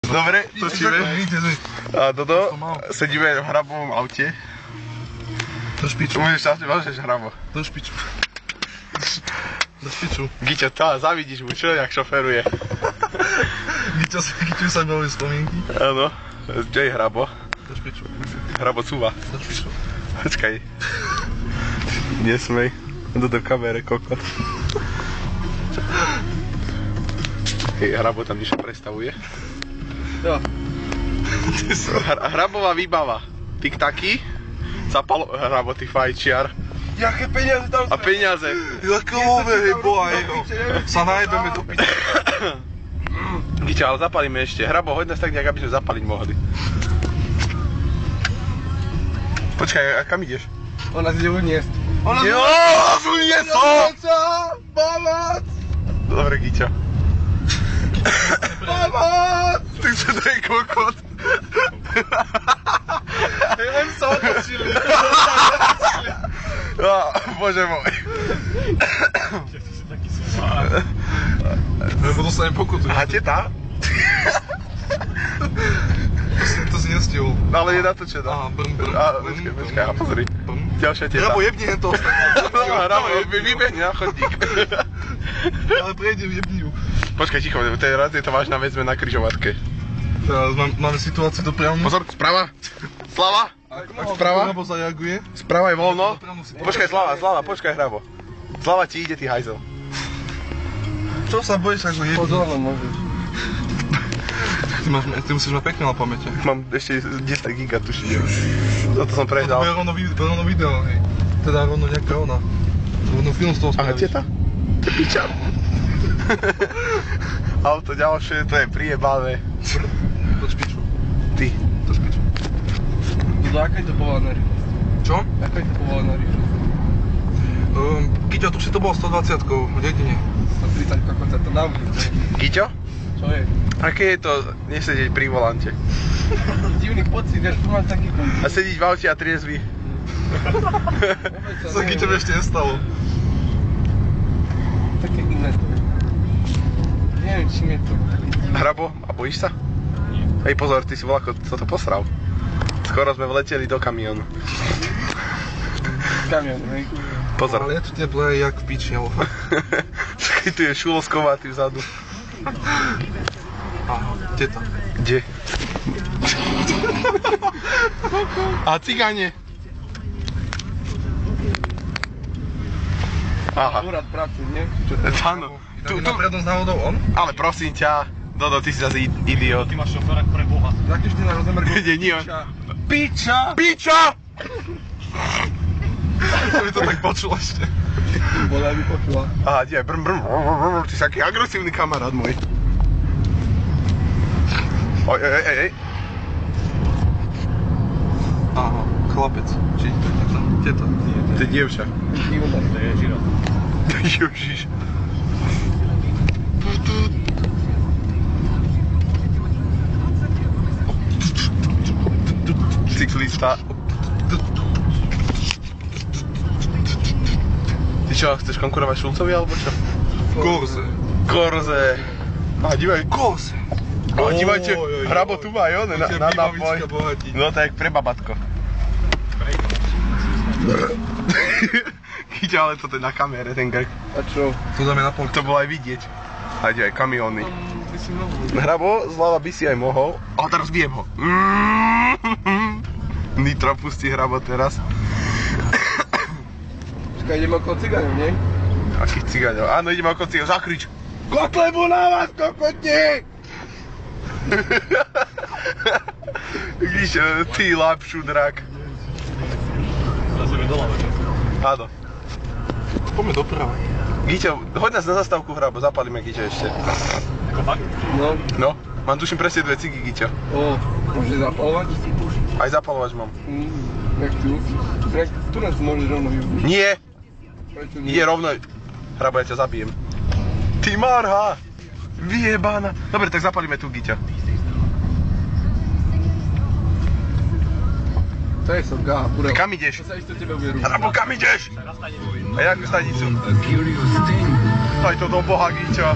Dobre, točíme. A toto, sedíme v hrabovom aute. Do špiču. Môžeš hrabo. Do špiču. Do špiču. Giťo, zavidíš mu, čo nejak šoferuje. Giťo sa baví spomienky. Áno, čo je hrabo? Do špiču. Hrabo cúva. Do špiču. Počkaj. Nesmej. Do kamere, kokot. Hrabo tam niečo predstavuje. Jo. Hrabová výbava. Tik-taky. Zapalo... Hrabo, ty fajčiar. Jaké peniaze tam sú? A peniaze. Jaké love, hej, boha, jeho. Sa najebeme do piče. Giťo, ale zapalíme ešte. Hrabo, hoď nás tak nejak, aby sme zapaliť mohli. Počkaj, a kam ideš? Ona si ide uniesť. Ona nás uniesol! Pomoc! Dobre, Giťo. Pomoc! Ty čo to je kokot? Len sa otočili. Bože môj. Lebo dostanem pokutu. Aha, teta? To si nestihol. Ale je natočená. Aha, brm. Počkaj, pozri. Ďalšia teta. Hrabo, jebni hen to ostatné. Hrabo, vybehni na chodník. Ale prejdem, jebni ju. Počkaj, ticho, teraz je to vážna vec, sme na križovatke. Teraz máme situáciu dopriamo. Pozor, sprava. Slava. Sprava. Hrabo zareaguje. Sprava je voľno. Počkaj, Slava, počkaj, Hrabo. Slava ti ide, ty hajzel. Čo sa bojíš, ako jebni? Pozor, len môžeš. Ty musíš mať pekne na pamäte. Mám ešte 10 giga, tuším. Toto som prehdal. To je rovno video, hej. Teda rovno nejaká ona. Rovno film z toho spravíš. Aha, teta? To piča. Auto ďalšie, to je prijebavé. Do špiču. Ty. Do špiču. Aká je to povolená rýchlosť? Čo? Aká je to povolená rýchlosť? Giťo, tuším to bolo 120-kou v dedine. 130 kokot sa to dá uvidieť. Giťo? Čo je? Aké je to nesedieť pri volante? Divný pocit, vieš, tu máš taký kontakt. A sedieť v aute a triezvy? Sa Giťo ešte nestalo. Také iné to je. Neviem, čím je to. Hrabo, a bojíš sa? Nie. Hej, pozor, ty si voľako toto posral. Skoro sme vleteli do kamionu. Kamion, hej. Pozor. Ale je tu teplé, jak v piči, ale fakt. Čakaj, tu je šuloskovatý vzadu. Aha, teta. Kde? A cigáne. Aha. Úrad práce, nie? Áno. Tu prednosť náhodou on? Ale prosím ťa, Dodo, ty si zase idiot. Ty máš šoféra pre Boha. Zakýž ty na rozemerku? Nie on. Piča! Piča! To by to tak počul ešte. Bola by počula. Aha, kde? Brm, ty si taký agresívny kamarát môj. Ej. Aha, chlapec. Či teta? To je dievča. To je žiro. Ježiš. Cyklista. Ty čo, chceš konkurovať Šulcovi alebo čo? Korze. A dívaj. Korze. A dívajte, Hrabo tu má, jo? Na nápoj. No tak pre babatko. Chyťa, ale toto je na kamere, ten grk. A čo? To dáme na polku. To bolo aj vidieť. A dívaj, kamióny. Hrabo, Slava by si aj mohol. A teraz bijem ho. Nitro pustí Hrabo teraz. Počkaj, ideme okolo cigáňov, nie? Akých cigáňov? Áno, ideme okolo cigáňov, zakrič. Kotlebu na vás, kokotník! Víš, ty lapšu drak. Áno. Poďme doprava. Giťo, hoď nás na zastávku, Hrabo, zapalíme Giťo ešte. No, mám tuším presne 2 cigy, Giťo. Môže zapalovať? Aj zapalovač mám. Jak tu? Tu nás môžeš rovno využiť. Nie! Prečo nie? Ide rovno. Hrabo, ja ťa zabijem. Ty marha! Vyjebána. Dobre, tak zapalíme tu, Giťo. To je som gá, púra. Kam ideš? To sa isto tebe uveru. Hrabo, kam ideš? A jakú stanicu? Daj to do Boha, Giťo.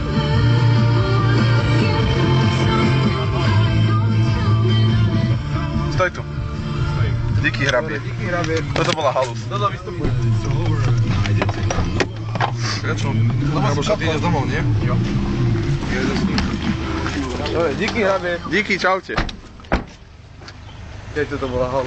Díky hrabie. Díky hrabie. Toto bola halus. Toto vystupuje. Prečo? Lebo však ty ideš domov, nie? Jo. Jedeš s ním. Dobre, díky hrabie. Díky, čaute. Keď toto bola halus.